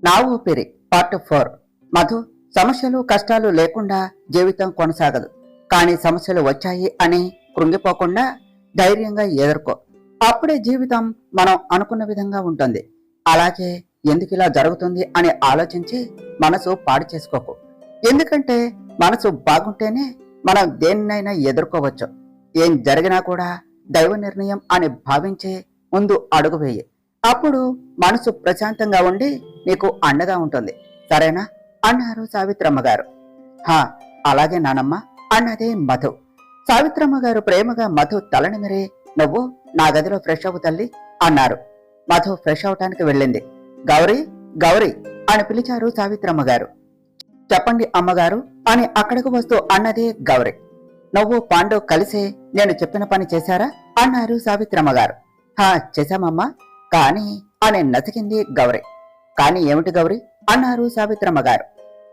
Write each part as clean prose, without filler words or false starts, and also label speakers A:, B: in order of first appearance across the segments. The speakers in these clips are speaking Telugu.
A: నా ఊపిరి పార్ట్ 4. మధు, సమస్యలు కష్టాలు లేకుండా జీవితం కొనసాగదు. కానీ సమస్యలు వచ్చాయి అని కృంగిపోకుండా ధైర్యంగా ఎదుర్కో. అప్పుడే జీవితం మనం అనుకున్న విధంగా ఉంటుంది. అలాగే ఎందుకు ఇలా జరుగుతుంది అని ఆలోచించి మనసు పాడు చేసుకోకు. ఎందుకంటే మనసు బాగుంటేనే మనం దేన్నైనా ఎదుర్కోవచ్చు. ఏం జరిగినా కూడా దైవ నిర్ణయం అని భావించి ముందు అడుగు వేయి. అప్పుడు మనసు ప్రశాంతంగా ఉండి నీకు అండగా ఉంటుంది. సరేనా అన్నారు సావిత్రమ్మ గారు. హా, అలాగే నానమ్మ అన్నదే మధు. సావిత్రమ్మ గారు ప్రేమగా మధు తలనిమిరి, నువ్వు నా గదిలో ఫ్రెష్ అవ్వు తల్లి అన్నారు. మధు ఫ్రెష్ అవటానికి వెళ్ళింది. గౌరీ, గౌరీ అని పిలిచారు సావిత్రమ్మ గారు. చెప్పండి అమ్మగారు అని అక్కడికి వస్తూ అన్నదే గౌరీ. నువ్వు పాండు కలిసే నేను చెప్పిన పని చేశారా అన్నారు సావిత్రమ్మ గారు. హా, చేశామమ్మా, కానీ అని నతికింది గౌరీ. కాని ఏమిటి గౌరీ అన్నారు సావిత్రమ్మ గారు.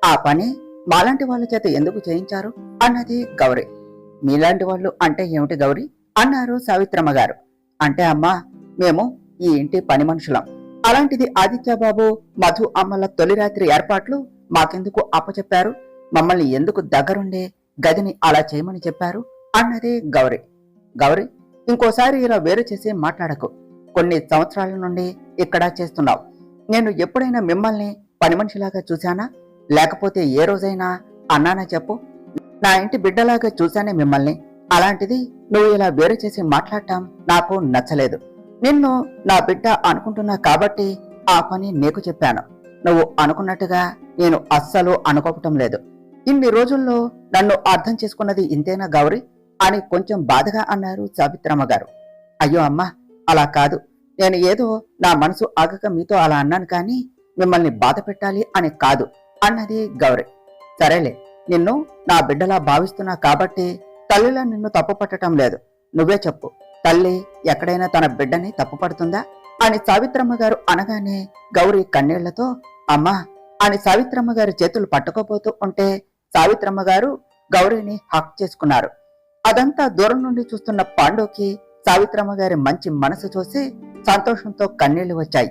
A: ఆ పని మాలాంటి వాళ్ళ చేత ఎందుకు చేయించారు అన్నది గౌరీ. మీలాంటి వాళ్ళు అంటే ఏమిటి గౌరీ అన్నారు సావిత్రమ్మ గారు. అంటే అమ్మా, మేము ఈ ఇంటి పని మనుషులం. అలాంటిది ఆదిత్యబాబు, మధు అమ్మల తొలి రాత్రి ఏర్పాట్లు మాకెందుకు అప్పచెప్పారు? మమ్మల్ని ఎందుకు దగ్గరుండే గదిని అలా చేయమని చెప్పారు అన్నది గౌరీ. గౌరీ, ఇంకోసారి ఇలా వేరు చేసి మాట్లాడకు. కొన్ని సంవత్సరాల నుండి ఇక్కడ చేస్తున్నావు. నేను ఎప్పుడైనా మిమ్మల్ని పని మనిషిలాగా చూశానా? లేకపోతే ఏ రోజైనా అన్నానా చెప్పు? నా ఇంటి బిడ్డలాగా చూశానే మిమ్మల్ని. అలాంటిది నువ్వు ఇలా వేరు చేసి మాట్లాడటం నాకు నచ్చలేదు. నిన్ను నా బిడ్డ అనుకుంటున్నా కాబట్టి ఆ పని నీకు చెప్పాను. నువ్వు అనుకున్నట్టుగా నేను అస్సలు అనుకోవటం లేదు. ఇన్ని రోజుల్లో నన్ను అర్థం చేసుకున్నది ఇంతేనా గౌరీ అని కొంచెం బాధగా అన్నారు సావిత్రమ్మ గారు. అయ్యో అమ్మా, అలా కాదు. నేను ఏదో నా మనసు ఆగక మీతో అలా అన్నాను, కానీ మిమ్మల్ని బాధ పెట్టాలి అని కాదు అన్నది గౌరీ. సరేలే, నిన్ను నా బిడ్డలా భావిస్తున్నా కాబట్టి తల్లిలా నిన్ను తప్పు పట్టడం లేదు. నువ్వే చెప్పు, తల్లి ఎక్కడైనా తన బిడ్డని తప్పు పడుతుందా అని సావిత్రమ్మ గారు అనగానే గౌరీ కన్నీళ్లతో అమ్మా అని సావిత్రమ్మ గారి చేతులు పట్టుకోపోతూ ఉంటే సావిత్రమ్మ గారు గౌరీని హక్ చేసుకున్నారు. అదంతా దూరం నుండి చూస్తున్న పాండుకి సావిత్రమ్మ గారి మంచి మనసు చూసి సంతోషంతో కన్నీళ్లు వచ్చాయి.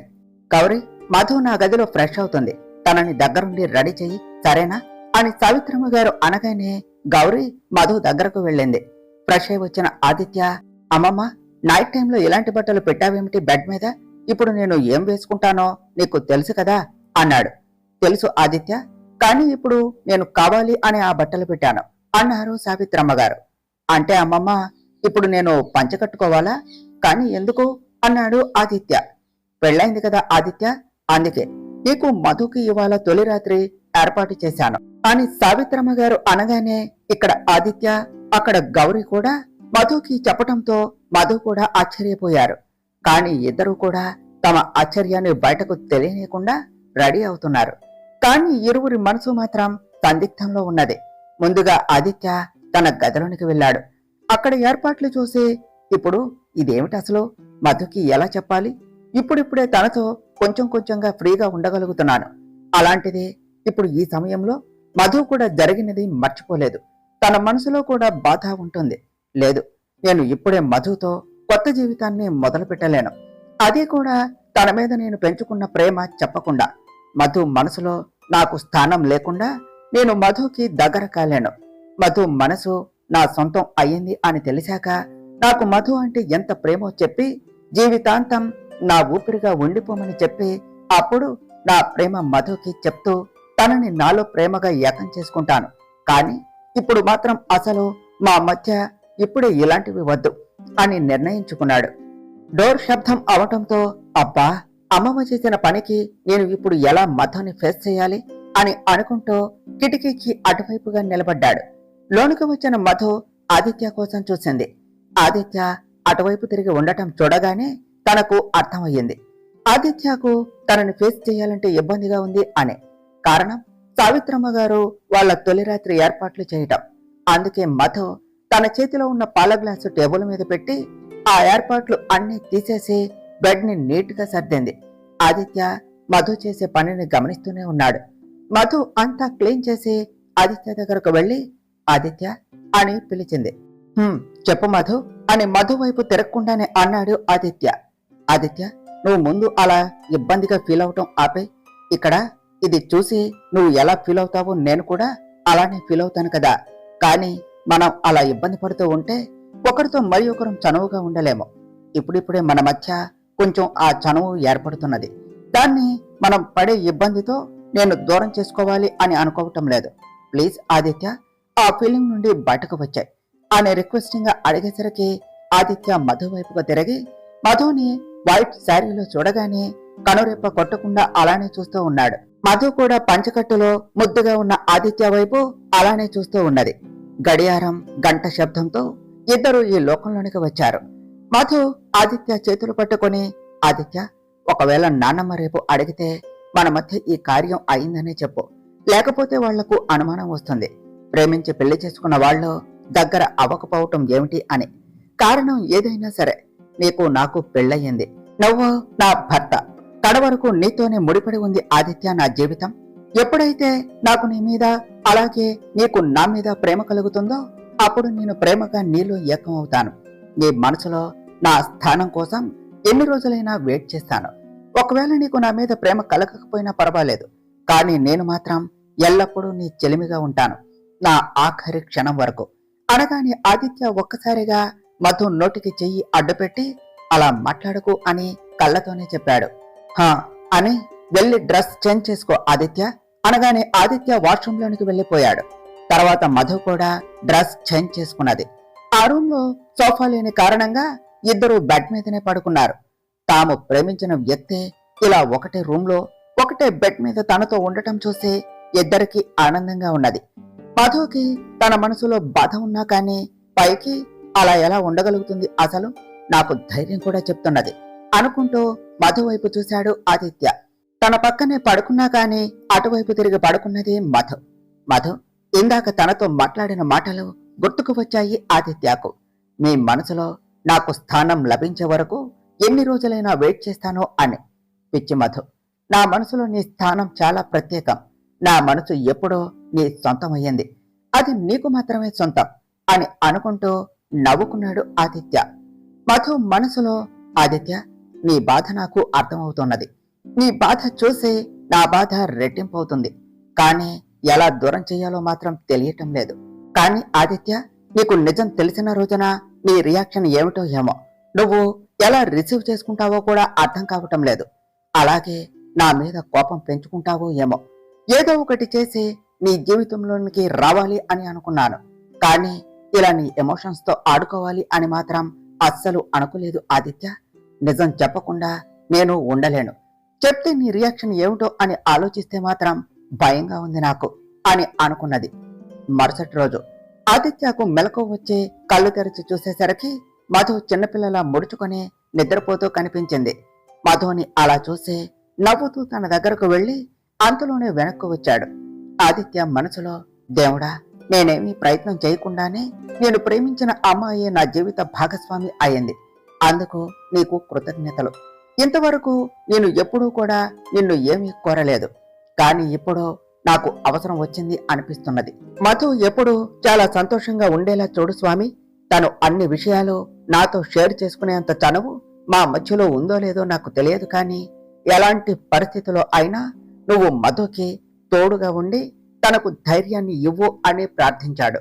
A: గౌరీ, మధు నా గదిలో ఫ్రెష్ అవుతుంది, తనని దగ్గరుండి రెడీ చెయ్యి, సరేనా అని సావిత్రమ్మ గారు అనగానే గౌరీ మధు దగ్గరకు వెళ్ళింది. ఫ్రెష్ అయి వచ్చిన ఆదిత్య, అమ్మమ్మ, నైట్ టైంలో ఇలాంటి బట్టలు పెట్టావేమిటి బెడ్ మీద? ఇప్పుడు నేను ఏం వేసుకుంటానో నీకు తెలుసు కదా అన్నాడు. తెలుసు ఆదిత్య, కానీ ఇప్పుడు నేను కావాలి అని ఆ బట్టలు పెట్టాను అన్నారు సావిత్రమ్మ గారు. అంటే అమ్మమ్మ, ఇప్పుడు నేను పంచె కట్టుకోవాలా? కానీ ఎందుకు అన్నాడు ఆదిత్య. పెళ్ళైంది కదా ఆదిత్య, అందుకే నీకు మధుకి ఇవాళ తొలి రాత్రి ఏర్పాటు చేశాను అని సావిత్రమ్మ గారు అనగానే ఇక్కడ ఆదిత్య, అక్కడ గౌరీ కూడా మధుకి చెప్పటంతో మధు కూడా ఆశ్చర్యపోయారు. కానీ ఇద్దరు కూడా తమ ఆశ్చర్యాన్ని బయటకు తెలియనీయకుండా రెడీ అవుతున్నారు. కానీ ఇరువురి మనసు మాత్రం సందిగ్ధంలో ఉన్నది. ముందుగా ఆదిత్య తన గదిలోనికి వెళ్ళాడు. అక్కడ ఏర్పాట్లు చూసి ఇప్పుడు ఇదేమిటి అసలు, మధుకి ఎలా చెప్పాలి? ఇప్పుడిప్పుడే తనతో కొంచెం కొంచెంగా ఫ్రీగా ఉండగలుగుతున్నాను. అలాంటిది ఇప్పుడు ఈ సమయంలో మధు కూడా జరిగినది మర్చిపోలేదు. తన మనసులో కూడా బాధ ఉంటుంది. లేదు, నేను ఇప్పుడే మధుతో కొత్త జీవితాన్ని మొదలు పెట్టలేను. అది కూడా తన మీద నేను పెంచుకున్న ప్రేమ చెప్పకుండా. మధు మనసులో నాకు స్థానం లేకుండా నేను మధుకి దగ్గర కాలేను. మధు మనసు నా సొంతం అయ్యింది అని తెలిసాక నాకు మధు అంటే ఎంత ప్రేమో చెప్పి జీవితాంతం నా ఊపిరిగా ఉండిపోమని చెప్పి అప్పుడు నా ప్రేమ మధుకి చెప్తూ తనని నాలో ప్రేమగా ఏకం చేసుకుంటాను. కానీ ఇప్పుడు మాత్రం అసలు మా మధ్య ఇప్పుడే ఇలాంటివి వద్దు అని నిర్ణయించుకున్నాడు. డోర్ శబ్దం అవటంతో అబ్బా, అమ్మమ్మ చేసిన పనికి నేను ఇప్పుడు ఎలా మధుని ఫేస్ చేయాలి అని అనుకుంటూ కిటికీకి అటువైపుగా నిలబడ్డాడు. లోనికి వచ్చిన మధు ఆదిత్య కోసం చూసింది. ఆదిత్య అటువైపు తిరిగి ఉండటం చూడగానే తనకు అర్థమయ్యింది. ఆదిత్యకు తనని ఫేస్ చేయాలంటే ఇబ్బందిగా ఉంది అని. కారణం సావిత్రమ్మ గారు వాళ్ళ తొలి రాత్రి ఏర్పాట్లు చేయటం. అందుకే మధు తన చేతిలో ఉన్న పాల గ్లాసు టేబుల్ మీద పెట్టి ఆ ఏర్పాట్లు అన్ని తీసేసి బెడ్ ని నీట్ గా సర్దింది. ఆదిత్య మధు చేసే పనిని గమనిస్తూనే ఉన్నాడు. మధు అంతా క్లీన్ చేసి ఆదిత్య దగ్గరకు వెళ్లి ఆదిత్య అని పిలిచింది. చెప్పు మధు అని మధు వైపు తిరగకుండానే అన్నాడు ఆదిత్య. ఆదిత్య, నువ్వు ముందు అలా ఇబ్బందిగా ఫీల్ అవటం ఆపే. ఇక్కడ ఇది చూసి నువ్వు ఎలా ఫీల్ అవుతావో నేను కూడా అలానే ఫీల్ అవుతాను కదా. కానీ మనం అలా ఇబ్బంది పడుతూ ఉంటే ఒకరితో మరి ఒకరం చనువుగా ఉండలేము. ఇప్పుడిప్పుడే మన మధ్య కొంచెం ఆ చనువు ఏర్పడుతున్నది. దాన్ని మనం పడే ఇబ్బందితో నేను దూరం చేసుకోవాలి అని అనుకోవటం లేదు. ప్లీజ్ ఆదిత్య, ఆ ఫీలింగ్ నుండి బయటకు వచ్చాయి అని రిక్వెస్టింగ్ గా అడిగేసరికి ఆదిత్య మధు వైపుగా తిరిగి మధుని వైట్ శారీలో చూడగానే కనురెప్ప కొట్టకుండా అలానే చూస్తూ ఉన్నాడు. మధు కూడా పంచకట్టులో ముద్దుగా ఉన్న ఆదిత్య వైపు అలానే చూస్తూ ఉన్నది. గడియారం గంట శబ్దంతో ఇద్దరు ఈ లోకంలోనికి వచ్చారు. మధు ఆదిత్య చేతులు పట్టుకొని, ఆదిత్య, ఒకవేళ నాన్నమ్మ రేపు అడిగితే మన మధ్య ఈ కార్యం అయిందనే చెప్పు. లేకపోతే వాళ్లకు అనుమానం వస్తుంది. ప్రేమించి పెళ్లి చేసుకున్న వాళ్ళు దగ్గర అవ్వకపోవటం ఏమిటి అని. కారణం ఏదైనా సరే, నీకు నాకు పెళ్ళయ్యింది. నువ్వు నా భర్త. కడవరకు నీతోనే ముడిపడి ఉంది ఆదిత్య నా జీవితం. ఎప్పుడైతే నాకు నీ మీద అలాగే నీకు నా మీద ప్రేమ కలుగుతుందో అప్పుడు నేను ప్రేమగా నీలో ఏకం అవుతాను. నీ మనసులో నా స్థానం కోసం ఎన్ని రోజులైనా వెయిట్ చేస్తాను. ఒకవేళ నీకు నా మీద ప్రేమ కలగకపోయినా పర్వాలేదు, కానీ నేను మాత్రం ఎల్లప్పుడూ నీ చెలిమిగా ఉంటాను, నా ఆఖరి క్షణం వరకు అనగానే ఆదిత్య ఒక్కసారిగా మధు నోటికి చెయ్యి అడ్డుపెట్టి, అలా మాట్లాడకు అని కళ్ళతోనే చెప్పాడు. హా అని వెళ్ళి డ్రెస్ చేంజ్ చేసుకో ఆదిత్య అనగానే ఆదిత్య వాష్రూమ్ లోనికి వెళ్లిపోయాడు. తర్వాత మధు కూడా డ్రెస్ చేంజ్ చేసుకున్నది. ఆ రూమ్ లో సోఫా లేని కారణంగా ఇద్దరు బెడ్ మీదనే పడుకున్నారు. తాము ప్రేమించిన వ్యక్తి ఇలా ఒకటే రూమ్ లో ఒకటే బెడ్ మీద తనతో ఉండటం చూసి ఇద్దరికి ఆనందంగా ఉన్నది. మధుకి తన మనసులో బాధ ఉన్నా కానీ పైకి అలా ఎలా ఉండగలుగుతుంది, అసలు నాకు ధైర్యం కూడా చెప్తున్నది అనుకుంటూ మధు వైపు చూశాడు ఆదిత్య. తన పక్కనే పడుకున్నా కానీ అటువైపు తిరిగి పడుకున్నది మధు. మధు ఇందాక తనతో మాట్లాడిన మాటలు గుర్తుకు వచ్చాయి ఆదిత్యకు. మీ మనసులో నాకు స్థానం లభించే వరకు ఎన్ని రోజులైనా వెయిట్ చేస్తానో అని. పిచ్చి మధు, నా మనసులో నీ స్థానం చాలా ప్రత్యేకం. నా మనసు ఎప్పుడో నీ సొంతమయ్యింది, అది నీకు మాత్రమే సొంతం అని అనుకుంటూ నవ్వుకున్నాడు ఆదిత్య. మధు మనసులో, ఆదిత్య, నీ బాధ నాకు అర్థమవుతున్నది. నీ బాధ చూసి నా బాధ రెట్టింపు అవుతుంది. కానీ ఎలా దూరం చేయాలో మాత్రం తెలియటం లేదు. కానీ ఆదిత్య, నీకు నిజం తెలిసిన రోజున నీ రియాక్షన్ ఏమిటో ఏమో, నువ్వు ఎలా రిసీవ్ చేసుకుంటావో కూడా అర్థం కావటం లేదు. అలాగే నా మీద కోపం పెంచుకుంటావో ఏమో. ఏదో ఒకటి చేసి నీ జీవితంలోనికి రావాలి అని అనుకున్నాను, కానీ ఇలా నీ ఎమోషన్స్ తో ఆడుకోవాలి అని మాత్రం అస్సలు అనుకోలేదు ఆదిత్య. నిజం చెప్పకుండా నేను ఉండలేను. చెప్తే నీ రియాక్షన్ ఏమిటో అని ఆలోచిస్తే మాత్రం భయంగా ఉంది నాకు అని అనుకున్నది. మరుసటి రోజు ఆదిత్యకు మెలకు వచ్చి కళ్ళు తెరిచి చూసేసరికి మధు చిన్నపిల్లలా ముడుచుకొని నిద్రపోతూ కనిపించింది. మధుని అలా చూసి నవ్వుతూ తన దగ్గరకు వెళ్లి అంతలోనే వెనక్కు వచ్చాడు. ఆదిత్య మనసులో, దేవుడా, నేనేమీ ప్రయత్నం చేయకుండానే నేను ప్రేమించిన అమ్మాయి నా జీవిత భాగస్వామి అయ్యింది. అందుకు నీకు కృతజ్ఞతలు. ఇంతవరకు నేను ఎప్పుడూ కూడా నిన్ను ఏమీ కోరలేదు, కానీ ఇప్పుడు నాకు అవసరం వచ్చింది అనిపిస్తున్నది. మధు ఎప్పుడు చాలా సంతోషంగా ఉండేలా చూడు స్వామి. తను అన్ని విషయాలు నాతో షేర్ చేసుకునేంత చనువు మా మధ్యలో ఉందో లేదో నాకు తెలియదు, కానీ ఎలాంటి పరిస్థితిలో అయినా నువ్వు మధుకి తోడుగా ఉండి తనకు ధైర్యాన్ని ఇవ్వు అని ప్రార్థించాడు.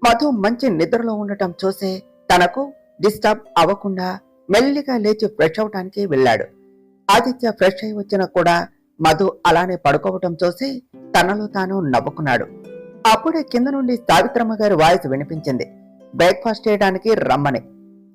A: మధు మంచి నిద్రలో ఉండటం చూసి తనకు డిస్టర్బ్ అవ్వకుండా మెల్లిగా లేచి ఫ్రెష్ అవటానికి వెళ్ళాడు. ఆదిత్య ఫ్రెష్ అయి వచ్చినా కూడా మధు అలానే పడుకోవటం చూసి తనలో తాను నవ్వుకున్నాడు. అప్పుడే కింద నుండి సావిత్రమ్మ గారి వాయిస్ వినిపించింది, బ్రేక్ఫాస్ట్ చేయడానికి రమ్మని.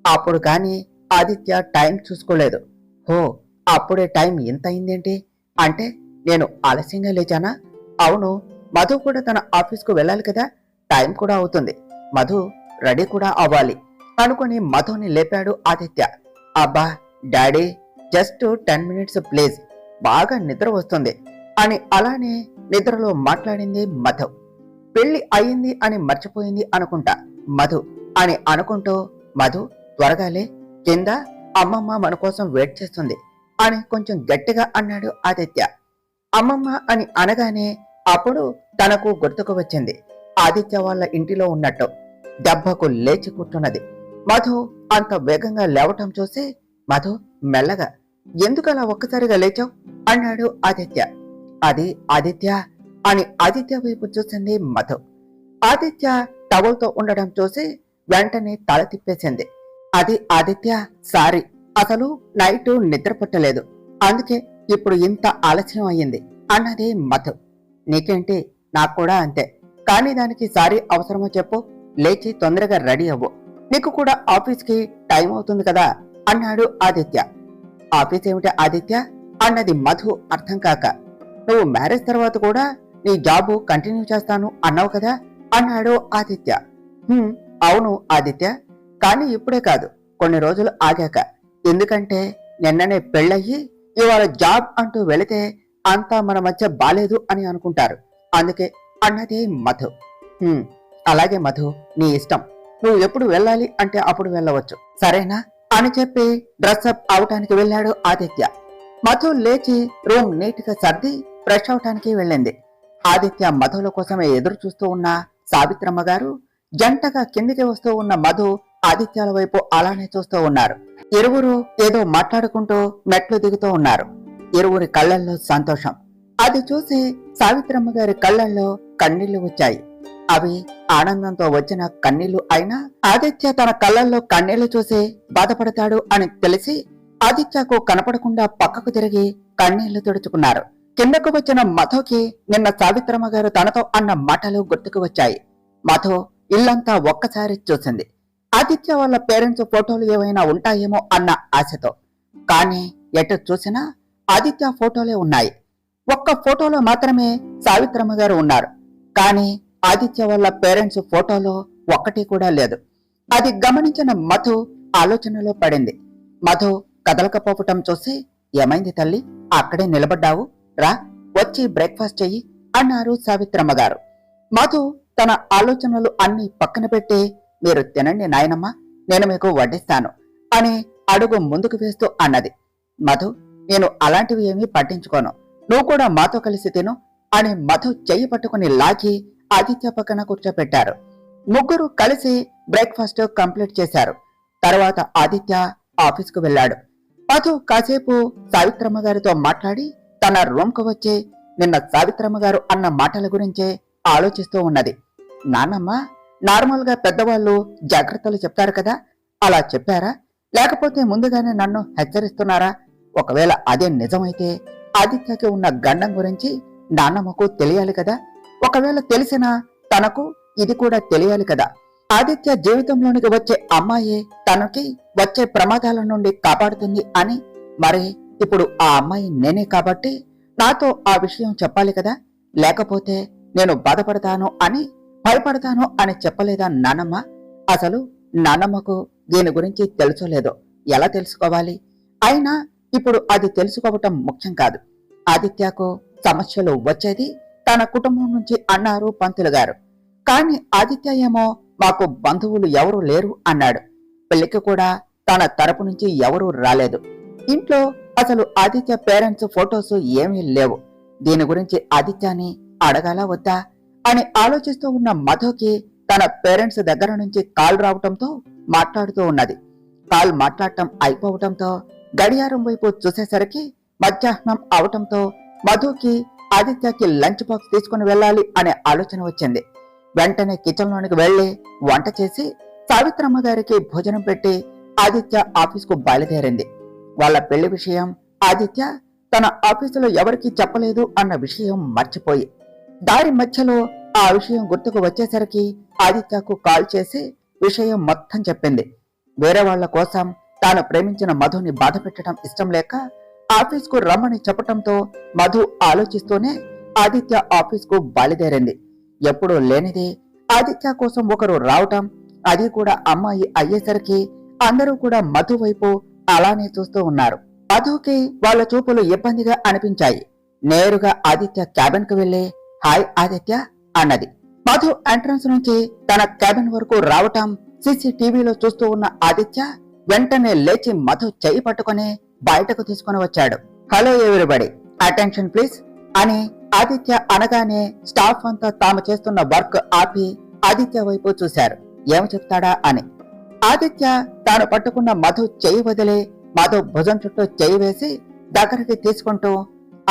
A: అప్పుడు కానీ ఆదిత్య టైం చూసుకోలేదు. హో, అప్పుడే టైం ఇంత అయిందేంటి అంటే నేను ఆలస్యంగా లేచానా? అవును, మధు కూడా తన ఆఫీస్కు వెళ్ళాలి కదా, టైం కూడా అవుతుంది, మధు రెడీ కూడా అవ్వాలి అనుకుని మధుని లేపాడు ఆదిత్య. అబ్బా డాడీ, జస్ట్ 10 minutes ప్లీజ్, బాగా నిద్ర వస్తుంది అని అలానే నిద్రలో మాట్లాడింది మధు. పెళ్లి అయింది అని మర్చిపోయింది అనుకుంటా మధు అని అనుకుంటూ, మధు త్వరగాలే, కింద అమ్మమ్మ మన కోసం వెయిట్ చేస్తుంది అని కొంచెం గట్టిగా అన్నాడు ఆదిత్య. అమ్మమ్మ అని అనగానే అప్పుడు తనకు గుర్తుకు వచ్చింది ఆదిత్య వాళ్ళ ఇంటిలో ఉన్నట్టు. దెబ్బకు లేచి కూర్చున్నది. మధు అంత వేగంగా లేవటం చూసి, మధు మెల్లగా, ఎందుకలా ఒక్కసారిగా లేచావు అన్నాడు ఆదిత్య. అది ఆదిత్య అని ఆదిత్య వైపు చూసింది మధు. ఆదిత్య టవల్తో ఉండడం చూసి వెంటనే తల తిప్పేసింది. అది ఆదిత్య, సారీ, అసలు నైట్ నిద్ర పట్టలేదు, అందుకే ఇప్పుడు ఇంత ఆలస్యం అయ్యింది అన్నది మధు. నీకేంటి, నాకు కూడా అంతే, కానీ దానికి సారీ అవసరమో చెప్పు, లేచి తొందరగా రెడీ అవ్వు, నీకు కూడా ఆఫీస్కి టైం అవుతుంది కదా అన్నాడు ఆదిత్య. ఆఫీస్ ఏమిటి ఆదిత్య అన్నది మధు అర్థం కాక. నువ్వు మ్యారేజ్ తర్వాత కూడా నీ జాబు కంటిన్యూ చేస్తాను అన్నావు కదా అన్నాడు ఆదిత్య. అవును ఆదిత్య, కానీ ఇప్పుడే కాదు, కొన్ని రోజులు ఆగాక, ఎందుకంటే నిన్ననే పెళ్ళయ్యి ఇవాళ జాబ్ అంటూ వెళితే అంతా మన మధ్య బాలేదు అని అనుకుంటారు, అందుకే అన్నది మధు. అలాగే మధు, నీ ఇష్టం, నువ్వు ఎప్పుడు వెళ్ళాలి అంటే అప్పుడు వెళ్ళవచ్చు, సరేనా అని చెప్పి డ్రెస్అప్ అవటానికి వెళ్ళాడు ఆదిత్య. మధు లేచి రూమ్ నీట్ గా సర్ది ఫ్రెష్ అవటానికి వెళ్ళింది. ఆదిత్య మధుల కోసమే ఎదురు చూస్తూ ఉన్న సావిత్రమ్మ గారు జంటగా కిందికి వస్తూ ఉన్న మధు ఆదిత్యాల వైపు అలానే చూస్తూ ఉన్నారు. ఇరువురు ఏదో మాట్లాడుకుంటూ మెట్లు దిగుతూ ఉన్నారు. ఇరువురి కళ్ళల్లో సంతోషం. అది చూసి సావిత్రమ్మ గారి కళ్ళల్లో కన్నీళ్లు వచ్చాయి. అవి ఆనందంతో వచ్చిన కన్నీళ్లు అయినా ఆదిత్య తన కళ్ళల్లో కన్నీళ్లు చూసి బాధపడతాడు అని తెలిసి ఆదిత్యకు కనపడకుండా పక్కకు తిరిగి కన్నీళ్లు తుడుచుకున్నారు. కిందకు వచ్చిన మధుకి నిన్న సావిత్రమ్మ గారు తనతో అన్న మాటలు గుర్తుకు వచ్చాయి. మధు ఇల్లంతా ఒక్కసారి చూసింది. ఆదిత్య వాళ్ళ పేరెంట్స్ ఫోటోలు ఏవైనా ఉంటాయేమో అన్న ఆశతో. కానీ ఎటు చూసినా ఆదిత్య ఫోటోలే ఉన్నాయి. ఒక్క ఫోటోలో మాత్రమే సావిత్రమ్మ గారు ఉన్నారు. కానీ ఆదిత్య వాళ్ళ పేరెంట్స్ ఫోటోలో ఒక్కటి కూడా లేదు. అది గమనించిన మధు ఆలోచనలో పడింది. మధు కదలకపోవటం చూసి, ఏమైంది తల్లి, అక్కడే నిలబడ్డావు, రా వచ్చి బ్రేక్ఫాస్ట్ చెయ్యి అన్నారు సావిత్రమ్మ గారు. మధు తన ఆలోచనలు అన్ని పక్కన పెట్టి, మీరు తినండి నాయనమ్మ, నేను మీకు వడ్డిస్తాను అని అడుగు ముందుకు వేస్తూ అన్నది. మధు, నేను అలాంటివి ఏమీ పట్టించుకోను, నువ్వు కూడా మాతో కలిసి తిను అని మధు చెయ్యి పట్టుకుని లాగి ఆదిత్య పక్కన కూర్చోపెట్టారు. ముగ్గురు కలిసి బ్రేక్ఫాస్ట్ కంప్లీట్ చేశారు. తర్వాత ఆదిత్య ఆఫీస్కు వెళ్ళాడు. మధు కాసేపు సావిత్రమ్మ గారితో మాట్లాడి తన రూమ్ కు వచ్చి నిన్న సావిత్రమ్మ గారు అన్న మాటల గురించే ఆలోచిస్తూ ఉన్నది. నాన్నమ్మ, నార్మల్ గా పెద్దవాళ్ళు జాగ్రత్తలు చెప్తారు కదా, అలా చెప్పారా, లేకపోతే ముందుగానే నన్ను హెచ్చరిస్తున్నారా? ఒకవేళ అదే నిజమైతే ఆదిత్యకి ఉన్న గండం గురించి నాన్నమ్మకు తెలియాలి కదా, ఒకవేళ తెలిసినా తనకు ఇది కూడా తెలియాలి కదా. ఆదిత్య జీవితంలోనికి వచ్చే అమ్మాయి తనకి వచ్చే ప్రమాదాల నుండి కాపాడుతుంది అని. మరి ఇప్పుడు ఆ అమ్మాయి నేనే కాబట్టి నాతో ఆ విషయం చెప్పాలి కదా, లేకపోతే నేను బాధపడతాను అని, భయపడతాను అని చెప్పలేదా నాన్నమ్మ? అసలు నాన్నమ్మకు దీని గురించి తెలుసోలేదో ఎలా తెలుసుకోవాలి? అయినా ఇప్పుడు అది తెలుసుకోవటం ముఖ్యం కాదు. ఆదిత్యకు సమస్యలు వచ్చేది తన కుటుంబం నుంచి అన్నారు పంతులు గారు. కానీ ఆదిత్య ఏమో మాకు బంధువులు ఎవరూ లేరు అన్నాడు. పెళ్లికి కూడా తన తరపు నుంచి ఎవరూ రాలేదు. ఇంట్లో అసలు ఆదిత్య పేరెంట్స్ ఫోటోస్ ఏమీ లేవు. దీని గురించి ఆదిత్యని అడగాల వద్దా అని ఆలోచిస్తూ ఉన్న మధుకి తన పేరెంట్స్ దగ్గర నుంచి కాల్ రావటంతో మాట్లాడుతూ ఉన్నది. కాల్ మాట్లాడటం అయిపోవటంతో గడియారం వైపు చూసేసరికి మధ్యాహ్నం అవటంతో మధుకి ఆదిత్యకి లంచ్ బాక్స్ తీసుకుని వెళ్ళాలి అనే ఆలోచన వచ్చింది. వెంటనే కిచెన్ లోనికి వెళ్లి వంట చేసి సావిత్రమ్మ గారికి భోజనం పెట్టి ఆదిత్య ఆఫీస్కు బయలుదేరింది. వాళ్ళ పెళ్లి విషయం ఆదిత్య తన ఆఫీసులో ఎవరికీ చెప్పలేదు అన్న విషయం మర్చిపోయి దారి మధ్యలో ఆ విషయం గుర్తుకు వచ్చేసరికి ఆదిత్యకు కాల్ చేసి విషయం మొత్తం చెప్పింది. వేరే వాళ్ల కోసం తాను ప్రేమించిన మధుని బాధ పెట్టడం ఇష్టం లేక ఆఫీస్కు రమ్మని చెప్పటంతో మధు ఆలోచిస్తూనే ఆదిత్య ఆఫీస్కు బయలుదేరింది. ఎప్పుడూ లేనిది ఆదిత్య కోసం ఒకరు రావటం, అది కూడా అమ్మాయి అయ్యేసరికి అందరూ కూడా మధు వైపు అలానే చూస్తూ ఉన్నారు. మధుకి వాళ్ళ చూపులు ఇబ్బందిగా అనిపించాయి. నేరుగా ఆదిత్య క్యాబిన్ కు వెళ్లి హాయ్ ఆదిత్య అన్నది. మధు ఎంట్రన్స్ నుంచి తన క్యాబిన్ వరకు రావటం సీసీటీవీలో చూస్తూ ఉన్న ఆదిత్య వెంటనే లేచి మధు చెయ్యి పట్టుకుని బయటకు తీసుకుని వచ్చాడు. హలో ఎవ్రీబడి, అటెన్షన్ ప్లీజ్ అని ఆదిత్య అనగానే స్టాఫ్ అంతా తాము చేస్తున్న వర్క్ ఆపి ఆదిత్య వైపు చూశారు, ఏమి చెప్తాడా అని. ఆదిత్య తాను పట్టుకున్న మధు చెయ్యి వదిలి మధు భుజం చుట్టూ చెయ్యి వేసి దగ్గరికి తీసుకుంటూ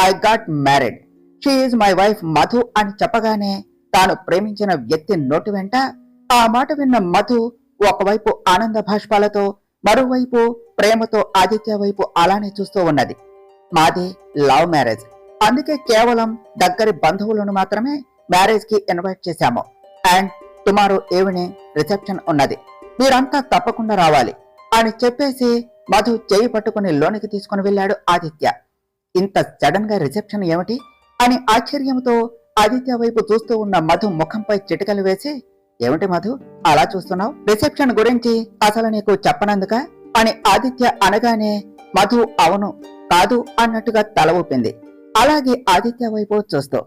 A: I got married, she is my wife Madhu అని చెప్పగానే తాను ప్రేమించిన వ్యక్తి నోటి వెంట ఆ మాట విన్న మధు ఒకవైపు ఆనంద భాష్పాలతో మరోవైపు ప్రేమతో ఆదిత్య వైపు అలానే చూస్తూ ఉన్నది. మాది లవ్ మ్యారేజ్, అందుకే కేవలం దగ్గరి బంధువులను మాత్రమే మ్యారేజ్ కి ఇన్వైట్ చేశాము. అండ్ టుమారో ఈవినింగ్ రిసెప్షన్ ఉన్నది, మీరంతా తప్పకుండా రావాలి అని చెప్పేసి మధు చేయి పట్టుకుని లోనికి తీసుకుని వెళ్ళాడు ఆదిత్య. ఇంత సడన్ గా రిసెప్షన్ ఏమిటి అని ఆశ్చర్యంతో ఆదిత్య వైపు చూస్తూ ఉన్న మధు ముఖంపై చిటికలు వేసి, ఏమిటి మధు అలా చూస్తున్నావు, రిసెప్షన్ గురించి అసలు నీకు చెప్పనందుక అని ఆదిత్య అనగానే మధు అవును కాదు అన్నట్టుగా తల ఊపింది. అలాగే ఆదిత్య వైపు చూస్తూ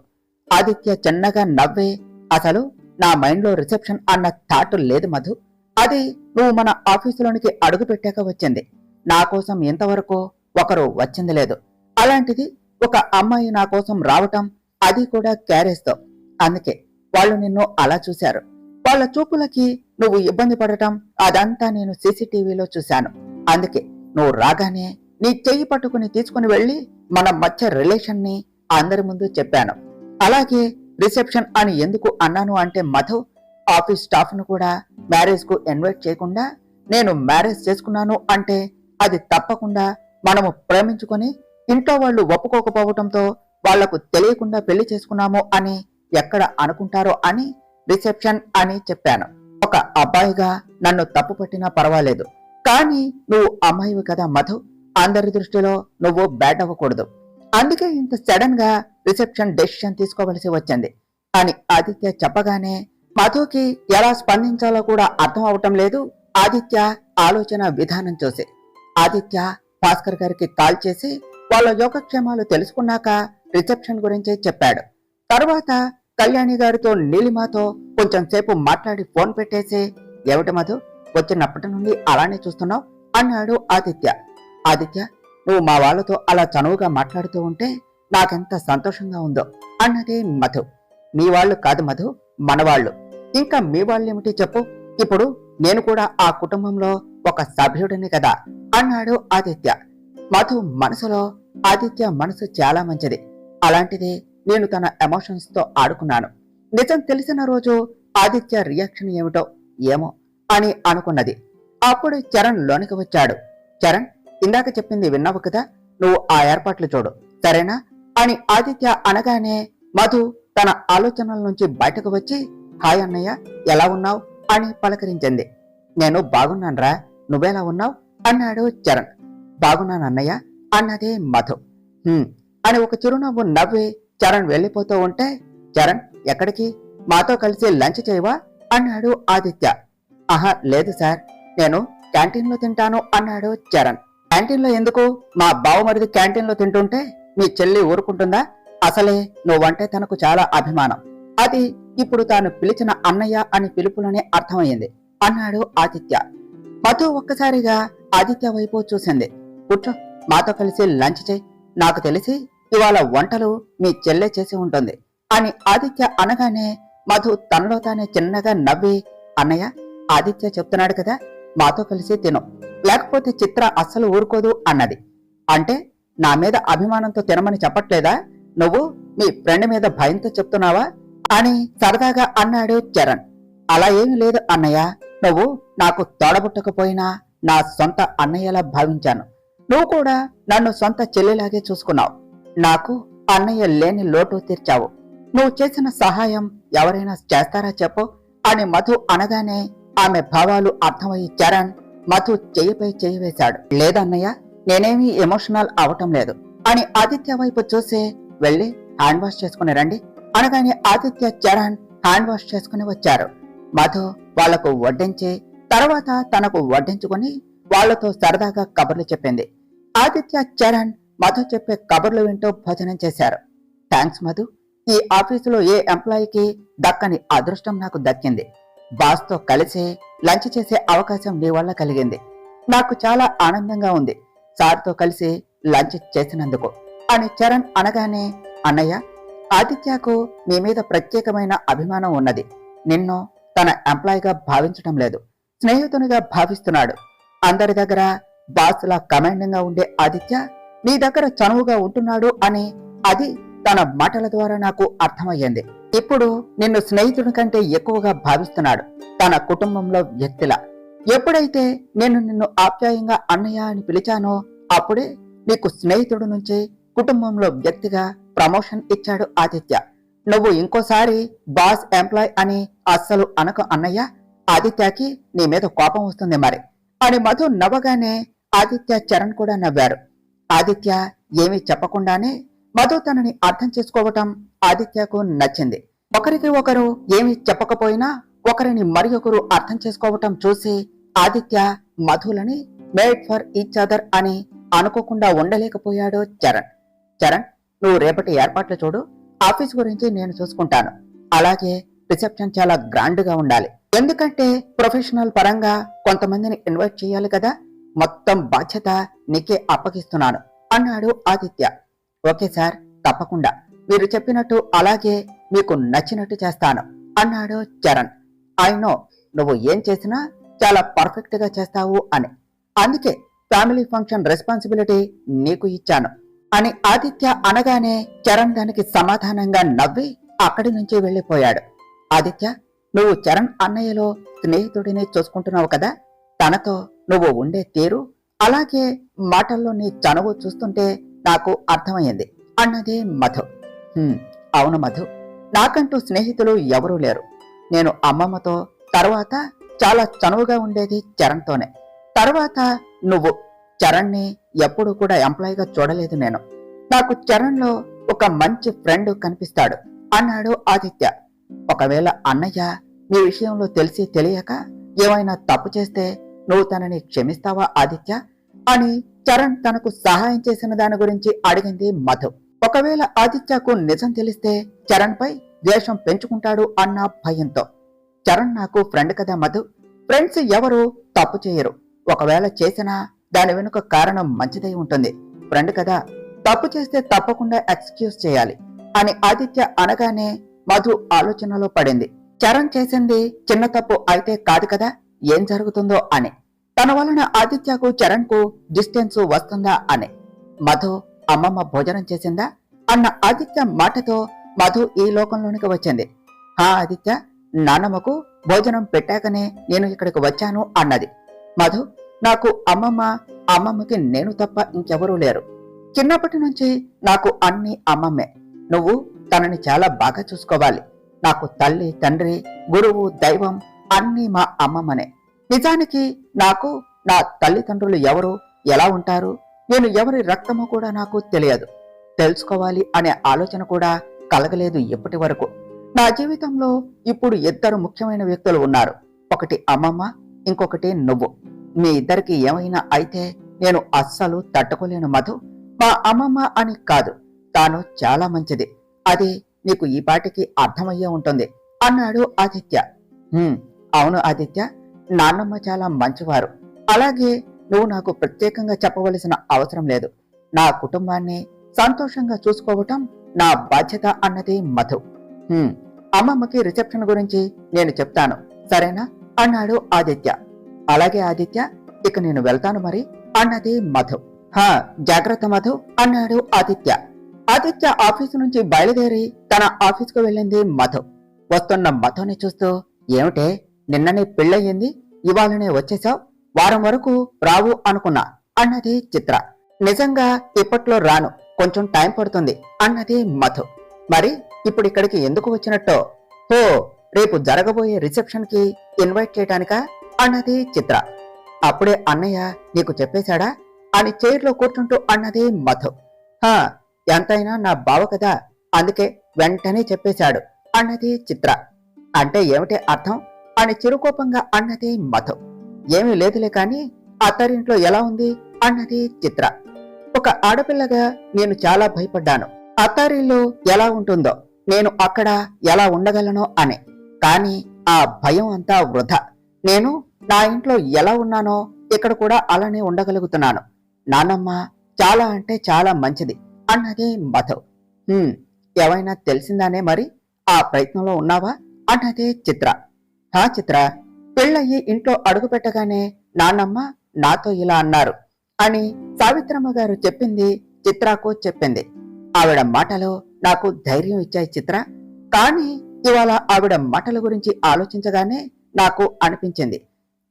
A: ఆదిత్య చిన్నగా నవ్వే, అసలు నా మైండ్ లో రిసెప్షన్ అన్న థాట్ లేదు మధు, అది నువ్వు మన ఆఫీసులోనికి అడుగు పెట్టాక వచ్చింది. నా కోసం ఇంతవరకు ఒకరు వచ్చింది లేదు, అలాంటిది ఒక అమ్మాయి నా కోసం రావటం, అది కూడా క్యారేజ్తో. అందుకే వాళ్ళు నిన్ను అలా చూశారు. వాళ్ళ చూపులకి నువ్వు ఇబ్బంది పడటం అదంతా నేను సీసీటీవీలో చూశాను. అందుకే నువ్వు రాగానే నీ చెయ్యి పట్టుకుని తీసుకుని వెళ్లి మన మధ్య రిలేషన్ ని అందరి ముందు చెప్పాను. అలాగే రిసెప్షన్ అని ఎందుకు అన్నాను అంటే మధు, ఆఫీస్ స్టాఫ్ ను కూడా మ్యారేజ్ కు ఇన్వైట్ చేయకుండా నేను మ్యారేజ్ చేసుకున్నాను అంటే అది తప్పకుండా మనము ప్రేమించుకొని ఇంట్లో వాళ్ళు ఒప్పుకోకపోవటంతో వాళ్లకు తెలియకుండా పెళ్లి చేసుకున్నాము అని ఎక్కడ అనుకుంటారో అని రిసెప్షన్ అని చెప్పాను. ఒక అబ్బాయిగా నన్ను తప్పు పట్టినా పర్వాలేదు, కానీ నువ్వు అమ్మాయివి కదా మధు, అందరి దృష్టిలో నువ్వు బ్యాడ్ అవ్వకూడదు. అందుకే ఇంత సడన్ గా రిసెప్షన్ డెసిషన్ తీసుకోవలసి వచ్చింది అని ఆదిత్య చెప్పగానే మధుకి ఎలా స్పందించాలో కూడా అర్థం అవటం లేదు. ఆదిత్య ఆలోచన విధానం చూసి ఆదిత్య భాస్కర్ గారికి కాల్ చేసి వాళ్ళ యోగక్షేమాలు తెలుసుకున్నాక రిసెప్షన్ గురించి చెప్పాడు. తర్వాత కళ్యాణి గారితో నీలిమాతో కొంచెం సేపు మాట్లాడి ఫోన్ పెట్టేసి, ఏమిటి మధు వచ్చినప్పటి నుండి అలానే చూస్తున్నావు అన్నాడు ఆదిత్య. ఆదిత్య, నువ్వు మా వాళ్ళతో అలా చనువుగా మాట్లాడుతూ ఉంటే నాకెంత సంతోషంగా ఉందో అన్నదే మధు. మీ వాళ్ళు కాదు మధు, మనవాళ్ళు. ఇంకా మీ వాళ్ళేమిటి చెప్పు, ఇప్పుడు నేను కూడా ఆ కుటుంబంలో ఒక సభ్యుడిని కదా అన్నాడు ఆదిత్య. మధు మనసులో ఆదిత్య మనసు చాలా మంచిది, అలాంటిది నేను తన ఎమోషన్స్ తో ఆడుకున్నాను. నిజం తెలిసిన రోజు ఆదిత్య రియాక్షన్ ఏమిటో ఏమో అని అనుకున్నది. అప్పుడు చరణ్ లోనికి వచ్చాడు. చరణ్, ఇందాక చెప్పింది విన్నావు కదా, నువ్వు ఆ ఏర్పాట్లు చూడు సరేనా అని ఆదిత్య అనగానే మధు తన ఆలోచనల నుంచి బయటకు వచ్చి, హాయ్ అన్నయ్య ఎలా ఉన్నావు అని పలకరించింది. నేను బాగున్నాన్రా, నువ్వెలా ఉన్నావు అన్నాడు చరణ్. బాగున్నానన్నయ్య అన్నదే మధు. అని ఒక చిరునవ్వు నవ్వి చరణ్ వెళ్ళిపోతూ ఉంటే, చరణ్ ఎక్కడికి, మాతో కలిసి లంచ్ చేయవా అన్నాడు ఆదిత్య. ఆహా లేదు సార్, నేను క్యాంటీన్ లో తింటాను అన్నాడు చరణ్. క్యాంటీన్ లో ఎందుకు, మా బావమరిది క్యాంటీన్ లో తింటుంటే మీ చెల్లి ఊరుకుంటుందా, అసలే నువ్వంటే తనకు చాలా అభిమానం, అది ఇప్పుడు తాను పిలిచిన అన్నయ్య అని పిలుపులోనే అర్థమయ్యింది అన్నాడు ఆదిత్య. మధు ఒక్కసారిగా ఆదిత్య వైపు చూసింది. కూర్చో, మాతో కలిసి లంచ్ చేయి, నాకు తెలిసి ఇవాళ వంటలు మీ చెల్లె చేసి ఉంటుంది అని ఆదిత్య అనగానే మధు తనలో తానే చిన్నగా నవ్వి, అన్నయ్య ఆదిత్య చెప్తున్నాడు కదా, మాతో కలిసి తిను, లేకపోతే చిత్ర అస్సలు ఊరుకోదు అన్నది. అంటే నా మీద అభిమానంతో తినమని చెప్పట్లేదా, నువ్వు మీ ఫ్రెండ్ మీద భయంతో చెప్తున్నావా అని సరదాగా అన్నాడు చరణ్. అలా ఏమీ లేదు అన్నయ్య, నువ్వు నాకు తోడబుట్టకపోయినా నా సొంత అన్నయ్యలా భావించాను, నువ్వు కూడా నన్ను సొంత చెల్లిలాగే చూసుకున్నావు, నాకు అన్నయ్య లేని లోటు తీర్చావు, నువ్వు చేసిన సహాయం ఎవరైనా చేస్తారా చెప్పు అని మధు అనగానే ఆమె భావాలు అర్థమయ్యి చరణ్ మధు చెయ్యిపై చెయ్యి వేశాడు. లేదన్నయ్య, నేనేమీ ఎమోషనల్ అవటం లేదు అని ఆదిత్య వైపు చూసి, వెళ్ళి హ్యాండ్ వాష్ చేసుకుని రండి అనగానే ఆదిత్య చరణ్ హ్యాండ్ వాష్ చేసుకుని వచ్చారు. మధు వాళ్లకు వడ్డించి తర్వాత తనకు వడ్డించుకుని వాళ్లతో సరదాగా కబుర్లు చెప్పింది. ఆదిత్య చరణ్ మధు చెప్పే కబుర్లు వింటూ భోజనం చేశారు. థ్యాంక్స్ మధు, ఈ ఆఫీసులో ఏ ఎంప్లాయీకి దక్కని అదృష్టం నాకు దక్కింది, బాస్ తో కలిసి లంచ్ చేసే అవకాశం నీ వల్ల కలిగింది, నాకు చాలా ఆనందంగా ఉంది సార్తో కలిసి లంచ్ చేసినందుకు అని చరణ్ అనగానే, అన్నయ్య ఆదిత్యకు మీ మీద ప్రత్యేకమైన అభిమానం ఉన్నది, నిన్ను తన ఎంప్లాయీగా భావించడం లేదు, స్నేహితునిగా భావిస్తున్నాడు. అందరి దగ్గర బాస్ లా కమాండింగ్ గా ఉండే ఆదిత్య నీ దగ్గర చనువుగా ఉంటున్నాడు అని, అది తన మాటల ద్వారా నాకు అర్థమయ్యింది. ఇప్పుడు నిన్ను స్నేహితుడి కంటే ఎక్కువగా భావిస్తున్నాడు, తన కుటుంబంలో వ్యక్తిలా. ఎప్పుడైతే నేను నిన్ను ఆప్యాయంగా అన్నయ్య అని పిలిచానో అప్పుడే నీకు స్నేహితుడి నుంచి కుటుంబంలో వ్యక్తిగా ప్రమోషన్ ఇచ్చాడు ఆదిత్య. నువ్వు ఇంకోసారి బాస్ ఎంప్లాయ్ అని అస్సలు అనకు అన్నయ్య, ఆదిత్యకి నీ మీద కోపం వస్తుంది మరి అని మధు నవ్వగానే ఆదిత్య, చరణ్ కూడా నవ్వారు. ఆదిత్య ఏమీ చెప్పకుండానే మధు తనని అర్థం చేసుకోవటం ఆదిత్యకు నచ్చింది. ఒకరికి ఒకరు ఏమీ చెప్పకపోయినా ఒకరిని మరి ఒకరు అర్థం చేసుకోవటం చూసి ఆదిత్య మధులని మేడ్ ఫర్ ఈచ్ అదర్ అని అనుకోకుండా ఉండలేకపోయాడు చరణ్. చరణ్, నువ్వు రేపటి ఏర్పాట్లు చూడు, ఆఫీస్ గురించి నేను చూసుకుంటాను. అలాగే రిసెప్షన్ చాలా గ్రాండ్ గా ఉండాలి, ఎందుకంటే ప్రొఫెషనల్ పరంగా కొంతమందిని ఇన్వైట్ చేయాలి కదా, మొత్తం బాధ్యత నీకే అప్పగిస్తున్నాను అన్నాడు ఆదిత్య. ఓకే సార్, తప్పకుండా మీరు చెప్పినట్టు అలాగే మీకు నచ్చినట్టు చేస్తాను అన్నాడు చరణ్. ఐ నో నువ్వు ఏం చేసినా చాలా పర్ఫెక్ట్ గా చేస్తావు అని, అందుకే ఫ్యామిలీ ఫంక్షన్ రెస్పాన్సిబిలిటీ నీకు ఇచ్చాను అని ఆదిత్య అనగానే చరణ్ దానికి సమాధానంగా నవ్వి అక్కడి నుంచి వెళ్లిపోయాడు. ఆదిత్య, నువ్వు చరణ్ అన్నయ్యలో స్నేహితుడిని చూసుకుంటున్నావు కదా, తనతో నువ్వు ఉండే తీరు అలాగే మాటల్లో నీ చనువు చూస్తుంటే నాకు అర్థమయ్యింది అన్నది మధు. అవును మధు, నాకంటూ స్నేహితులు ఎవరూ లేరు. నేను అమ్మమ్మతో, తర్వాత చాలా చనువుగా ఉండేది చరణ్తోనే, తర్వాత నువ్వు. చరణ్ని ఎప్పుడు కూడా ఎంప్లాయీగా చూడలేదు నేను. నాకు చరణ్లో ఒక మంచి ఫ్రెండ్ కనిపిస్తాడు అన్నాడు ఆదిత్య. ఒకవేళ అన్నయ్య నీ విషయంలో తెలిసి తెలియక ఏమైనా తప్పు చేస్తే నువ్వు తనని క్షమిస్తావా ఆదిత్య అని చరణ్ తనకు సహాయం చేసిన దాని గురించి అడిగింది మధు. ఒకవేళ ఆదిత్యకు నిజం తెలిస్తే చరణ్ పై ద్వేషం పెంచుకుంటాడు అన్న భయంతో. చరణ్ నాకు ఫ్రెండ్ కదా మధు, ఫ్రెండ్స్ ఎవరు తప్పు చేయరు, ఒకవేళ చేసినా దాని వెనుక కారణం మంచిదై ఉంటుంది. ఫ్రెండ్ కదా, తప్పు చేస్తే తప్పకుండా ఎక్స్క్యూజ్ చేయాలి అని ఆదిత్య అనగానే మధు ఆలోచనలో పడింది. చరణ్ చేసింది చిన్న తప్పు అయితే కాదు కదా, ఏం జరుగుతుందో అని. తన వలన ఆదిత్యకు చరణ్ కు డిస్టెన్స్ వస్తుందా అని. మధు అమ్మమ్మ భోజనం చేసిందా అన్న ఆదిత్య మాటతో మధు ఈ లోకంలోనికి వచ్చింది. హా ఆదిత్య, నాన్నమ్మకు భోజనం పెట్టాకనే నేను ఇక్కడికి వచ్చాను అన్నది. మధు, నాకు అమ్మమ్మకి నేను తప్ప ఇంకెవరూ లేరు. చిన్నప్పటి నుంచి నాకు అన్ని అమ్మమ్మే. నువ్వు తనని చాలా బాగా చూసుకోవాలి. నాకు తల్లి, తండ్రి, గురువు, దైవం అన్నీ మా అమ్మమ్మనే. నిజానికి నాకు నా తల్లిదండ్రులు ఎవరు, ఎలా ఉంటారు, నేను ఎవరి రక్తమో కూడా నాకు తెలియదు. తెలుసుకోవాలి అనే ఆలోచన కూడా కలగలేదు ఇప్పటి వరకు. నా జీవితంలో ఇప్పుడు ఇద్దరు ముఖ్యమైన వ్యక్తులు ఉన్నారు. ఒకటి అమ్మమ్మ, ఇంకొకటి నువ్వు. మీ ఇద్దరికి ఏమైనా అయితే నేను అస్సలు తట్టుకోలేను మధు. మా అమ్మమ్మ అని కాదు, తాను చాలా మంచిది, అది నీకు ఈ పాటికి అర్థమయ్యే ఉంటుంది అన్నాడు ఆదిత్య. అవును ఆదిత్య, నాన్నమ్మ చాలా మంచివారు. అలాగే నువ్వు నాకు ప్రత్యేకంగా చెప్పవలసిన అవసరం లేదు. నా కుటుంబాన్ని సంతోషంగా చూసుకోవటం నా బాధ్యత అన్నది మధు. అమ్మమ్మకి రిసెప్షన్ గురించి నేను చెప్తాను, సరేనా అన్నాడు ఆదిత్య. అలాగే ఆదిత్య, ఇక నేను వెళ్తాను మరి అన్నది మధు. జాగ్రత్త మధు అన్నాడు ఆదిత్య. ఆదిత్య ఆఫీసు నుంచి బయలుదేరి తన ఆఫీసుకు వెళ్ళింది మధు. వస్తున్న మధుని చూస్తూ, ఏమిటే నిన్ననే పెళ్ళయింది, ఇవాళనే వచ్చేసావు, వారం వరకు రావు అనుకున్నా అన్నది చిత్ర. నిజంగా ఇప్పట్లో రాను, కొంచెం టైం పడుతుంది అన్నది మధు. మరి ఇప్పుడు ఇక్కడికి ఎందుకు వచ్చినట్టో? హో, రేపు జరగబోయే రిసెప్షన్ కి ఇన్వైట్ చేయటానికా అన్నది చిత్ర. అప్పుడే అన్నయ్య నీకు చెప్పేశాడా అని చైర్లో కూర్చుంటూ అన్నది మధు. ఎంతైనా నా బావ కదా, అందుకే వెంటనే చెప్పేశాడు అన్నది చిత్ర. అంటే ఏమిటి అర్థం అని చిరుకోపంగా అన్నది మధు. ఏమీ లేదులే కాని అత్తారింట్లో ఎలా ఉంది అన్నది చిత్ర. ఒక ఆడపిల్లగా నేను చాలా భయపడ్డాను, అత్తారిల్లు ఎలా ఉంటుందో, నేను అక్కడ ఎలా ఉండగలనో అని. కానీ ఆ భయం అంతా వృధా. నేను నా ఇంట్లో ఎలా ఉన్నానో ఇక్కడ కూడా అలానే ఉండగలుగుతున్నాను. నాన్నమ్మ చాలా అంటే చాలా మంచిది అన్నది మధు. ఏమైనా తెలిసిందానే మరి, ఆ ప్రయత్నంలో ఉన్నావా అన్నది చిత్ర. చిత్ర, పెళ్ళయ్యి ఇంట్లో అడుగు పెట్టగానే నాన్నమ్మ నాతో ఇలా అన్నారు అని సావిత్రమ్మ గారు చెప్పింది చిత్రకు చెప్పింది. ఆవిడ మాటలు నాకు ధైర్యం ఇచ్చాయి చిత్ర. కానీ ఇవాళ ఆవిడ మాటల గురించి ఆలోచించగానే నాకు అనిపించింది,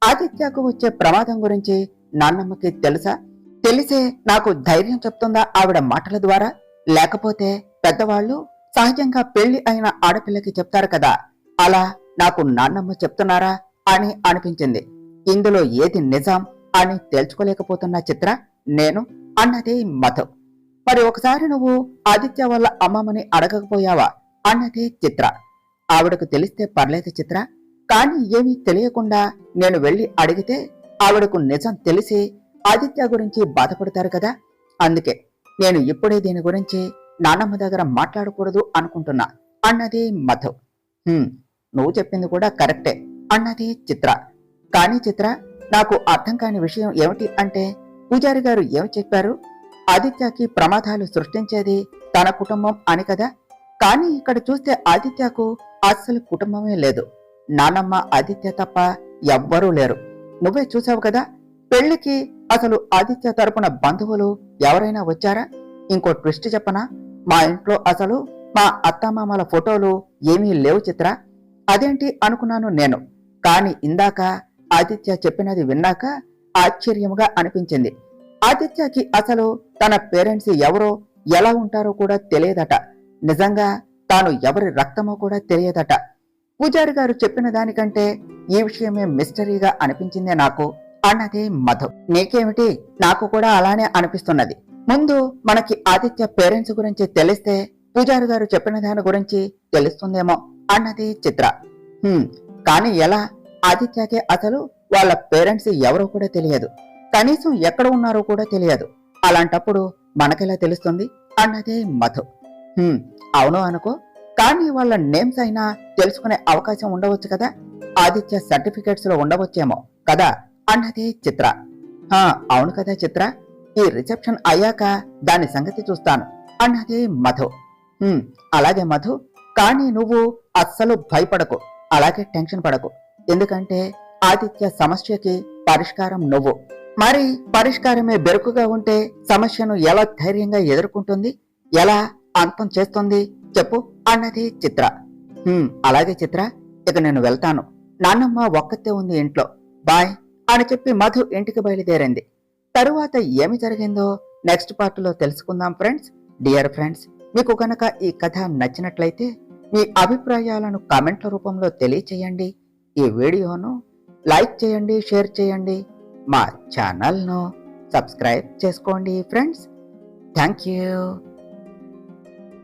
A: ఆదిత్యకు వచ్చే ప్రమాదం గురించి నాన్నమ్మకి తెలుసా? తెలిసే నాకు ధైర్యం చెప్తుందా ఆవిడ మాటల ద్వారా? లేకపోతే పెద్దవాళ్ళు సహజంగా పెళ్లి అయిన ఆడపిల్లకి చెప్తారు కదా, అలా నాకు నాన్నమ్మ చెప్తున్నారా అని అనిపించింది. ఇందులో ఏది నిజం అని తేల్చుకోలేకపోతున్నా చిత్ర నేను అన్నది మధు. మరి ఒకసారి నువ్వు ఆదిత్య వాళ్ళ అమ్మమ్మని అడగకపోయావా అన్నది చిత్ర. ఆవిడకు తెలిస్తే పర్లేదు చిత్ర, కానీ ఏమీ తెలియకుండా నేను వెళ్లి అడిగితే ఆవిడకు నిజం తెలిసి ఆదిత్య గురించి బాధపడతారు కదా, అందుకే నేను ఇప్పుడే దీని గురించి నానమ్మ దగ్గర మాట్లాడకూడదు అనుకుంటున్నా అన్నది మధు. నువ్వు చెప్పింది కూడా కరెక్టే అన్నది చిత్ర. కానీ చిత్ర, నాకు అర్థం కాని విషయం ఏమిటి అంటే, పూజారి గారు ఏమి చెప్పారు? ఆదిత్యకి ప్రమాదాలు సృష్టించేది తన కుటుంబం అని కదా. కానీ ఇక్కడ చూస్తే ఆదిత్యకు అస్సలు కుటుంబమే లేదు. నానమ్మ, ఆదిత్య తప్ప ఎవ్వరూ లేరు. నువ్వే చూసావు కదా, పెళ్లికి అసలు ఆదిత్య తరపున బంధువులు ఎవరైనా వచ్చారా? ఇంకో ట్విస్ట్ చెప్పనా, మా ఇంట్లో అసలు మా అత్తమామల ఫోటోలు ఏమీ లేవు చిత్ర. అదేంటి అనుకున్నాను నేను. కాని ఇందాక ఆదిత్య చెప్పినది విన్నాక ఆశ్చర్యముగా అనిపించింది. ఆదిత్యకి అసలు తన పేరెంట్స్ ఎవరో, ఎలా ఉంటారో కూడా తెలియదట. నిజంగా తాను ఎవరి రక్తమో కూడా తెలియదట. పూజారి గారు చెప్పిన దానికంటే ఈ విషయమే మిస్టరీగా అనిపించిందే నాకు అన్నది మధు. నీకేమిటి? నాకు కూడా అలానే అనిపిస్తున్నది. ముందు మనకి ఆదిత్య పేరెంట్స్ గురించి తెలిస్తే పూజారి గారు చెప్పిన దాని గురించి తెలుస్తుందేమో అన్నది చిత్ర. కానీ ఎలా? ఆదిత్యకే అసలు వాళ్ళ పేరెంట్స్ ఎవరో కూడా తెలియదు, కనీసం ఎక్కడ ఉన్నారో కూడా తెలియదు. అలాంటప్పుడు మనకెలా తెలుస్తుంది అన్నది మధు. అవును అనుకో, కానీ వాళ్ళ నేమ్స్ అయినా తెలుసుకునే అవకాశం ఉండవచ్చు కదా, ఆదిత్య సర్టిఫికెట్స్ లో ఉండవచ్చేమో కదా అన్నది చిత్ర. అవును కదా చిత్ర, ఈ రిసెప్షన్ అయ్యాక దాని సంగతి చూస్తాను అన్నది మధు. అలాగే మధు, కానీ నువ్వు అస్సలు భయపడకు, అలాగే టెన్షన్ పడకు. ఎందుకంటే ఆదిత్య సమస్యకి పరిష్కారం నువ్వు. మరి పరిష్కారమే బెరుకుగా ఉంటే సమస్యను ఎలా ధైర్యంగా ఎదుర్కొంటుంది, ఎలా అంతం చేస్తుంది చెప్పు అన్నది చిత్ర. అలాగే చిత్ర, ఇక నేను వెళ్తాను. నాన్నమ్మ ఒక్కతే ఉంది ఇంట్లో, బాయ్ అని చెప్పి మధు ఇంటికి బయలుదేరింది. తరువాత ఏమి జరిగిందో నెక్స్ట్ పార్ట్ లో తెలుసుకుందాం ఫ్రెండ్స్. డియర్ ఫ్రెండ్స్, మీకు కనుక ఈ కథ నచ్చినట్లయితే మీ అభిప్రాయాలను కామెంట్ల రూపంలో తెలియచేయండి. ఈ వీడియోను లైక్ చేయండి, షేర్ చేయండి, మా ఛానల్ను సబ్స్క్రైబ్ చేసుకోండి ఫ్రెండ్స్. Thank you.